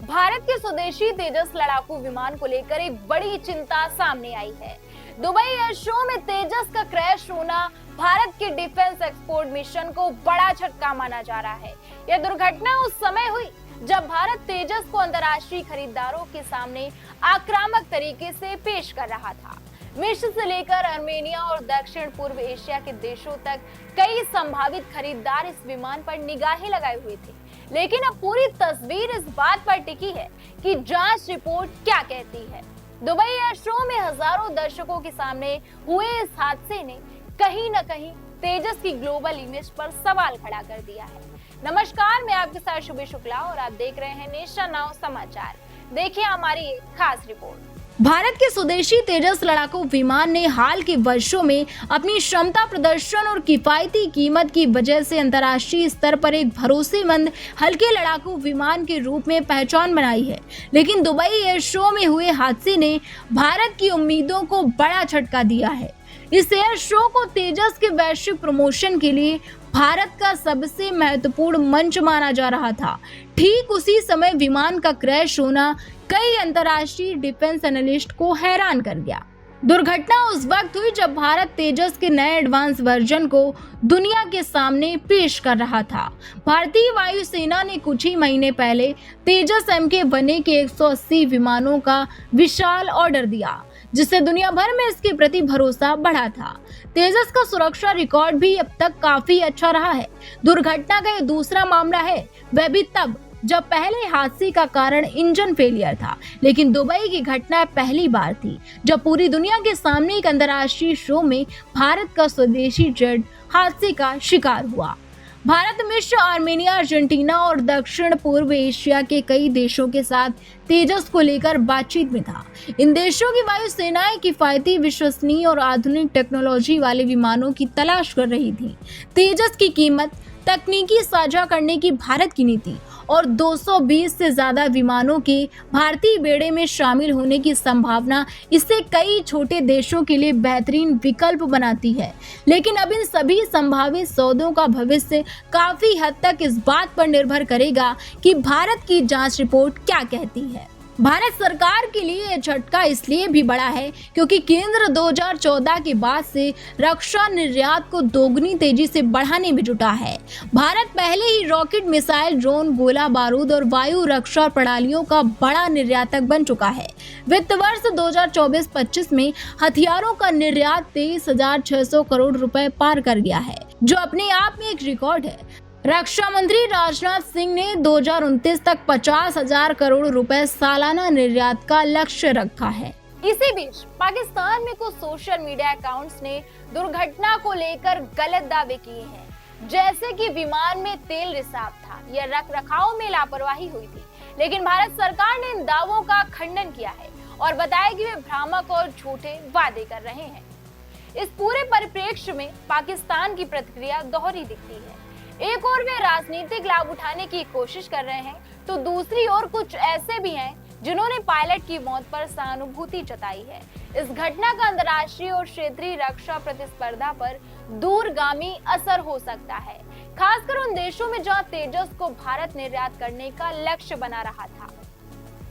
भारत के स्वदेशी तेजस लड़ाकू विमान को लेकर एक बड़ी चिंता सामने आई है। दुबई एयर शो में तेजस का क्रैश होना भारत के डिफेंस एक्सपोर्ट मिशन को बड़ा झटका माना जा रहा है। यह दुर्घटना उस समय हुई जब भारत तेजस को अंतर्राष्ट्रीय खरीदारों के सामने आक्रामक तरीके से पेश कर रहा था। मिस्र से लेकर आर्मेनिया और दक्षिण पूर्व एशिया के देशों तक कई संभावित खरीदार इस विमान पर निगाहें लगाए हुए थे, लेकिन अब पूरी तस्वीर इस बात पर टिकी है कि जांच रिपोर्ट क्या कहती है। दुबई एयर शो में हजारों दर्शकों के सामने हुए इस हादसे ने कहीं न कहीं तेजस की ग्लोबल इमेज पर सवाल खड़ा कर दिया है। नमस्कार, मैं आपके साथ शुभ शुक्ला और आप देख रहे हैं नेशन नाउ समाचार। देखिए हमारी एक खास रिपोर्ट। भारत के स्वदेशी तेजस लड़ाकू विमान ने हाल के वर्षों में अपनी क्षमता प्रदर्शन और किफायती कीमत की वजह से अंतर्राष्ट्रीय स्तर पर एक भरोसेमंद हल्के लड़ाकू विमान के रूप में पहचान बनाई है। लेकिन दुबई एयर शो में हुए हादसे ने भारत की उम्मीदों को बड़ा झटका दिया है। इस एयर शो को तेजस के वैश्विक प्रमोशन के लिए भारत का सबसे महत्वपूर्ण मंच माना जा रहा था। ठीक उसी समय विमान का क्रैश होना कई अंतर्राष्ट्रीय डिफेंस एनालिस्ट को हैरान कर गया। दुर्घटना उस वक्त हुई जब भारत तेजस के नए एडवांस वर्जन को दुनिया के सामने पेश कर रहा था। भारतीय वायुसेना ने कुछ ही महीने पहले तेजस MK-1A के 180 विमानों का विशाल ऑर्डर दिया, जिससे दुनिया भर में इसके प्रति भरोसा बढ़ा था। तेजस का सुरक्षा रिकॉर्ड भी अब तक काफी अच्छा रहा है। दुर्घटना का ये दूसरा मामला है, वह भी तब जब पहले हादसे का कारण इंजन फेलियर था। लेकिन दुबई की घटना पहली बार थी जब पूरी दुनिया के सामने एक अंतर्राष्ट्रीय शो में भारत का स्वदेशी जेट हादसे का शिकार हुआ। भारत मिस्र, आर्मेनिया, अर्जेंटीना और दक्षिण पूर्व एशिया के कई देशों के साथ तेजस को लेकर बातचीत में था। इन देशों की वायुसेनाएं किफायती, विश्वसनीय और आधुनिक टेक्नोलॉजी वाले विमानों की तलाश कर रही थी। तेजस की कीमत, तकनीकी साझा करने की भारत की नीति और 220 से ज्यादा विमानों के भारतीय बेड़े में शामिल होने की संभावना इसे कई छोटे देशों के लिए बेहतरीन विकल्प बनाती है। लेकिन अब इन सभी संभावित सौदों का भविष्य काफी हद तक इस बात पर निर्भर करेगा कि भारत की जांच रिपोर्ट क्या कहती है। भारत सरकार के लिए यह झटका इसलिए भी बड़ा है क्योंकि केंद्र 2014 के बाद से रक्षा निर्यात को दोगुनी तेजी से बढ़ाने में जुटा है। भारत पहले ही रॉकेट, मिसाइल, ड्रोन, गोला बारूद और वायु रक्षा प्रणालियों का बड़ा निर्यातक बन चुका है। वित्त वर्ष 2024-25 में हथियारों का निर्यात 23,600 करोड़ रुपए पार कर गया है, जो अपने आप में एक रिकॉर्ड है। रक्षा मंत्री राजनाथ सिंह ने 2029 तक 50,000 करोड़ रुपए सालाना निर्यात का लक्ष्य रखा है। इसी बीच पाकिस्तान में कुछ सोशल मीडिया अकाउंट्स ने दुर्घटना को लेकर गलत दावे किए हैं, जैसे कि विमान में तेल रिसाव था या रखरखाव में लापरवाही हुई थी। लेकिन भारत सरकार ने इन दावों का खंडन किया है और बताया कि वे भ्रामक और झूठे वादे कर रहे हैं। इस पूरे परिप्रेक्ष्य में पाकिस्तान की प्रतिक्रिया दोहरी दिखती है। एक ओर वे राजनीतिक लाभ उठाने की कोशिश कर रहे हैं, तो दूसरी ओर कुछ ऐसे भी हैं जिन्होंने पायलट की मौत पर सहानुभूति जताई है। इस घटना का अंतर्राष्ट्रीय और क्षेत्रीय रक्षा प्रतिस्पर्धा पर दूरगामी असर हो सकता है, खासकर उन देशों में जहां तेजस को भारत निर्यात करने का लक्ष्य बना रहा था।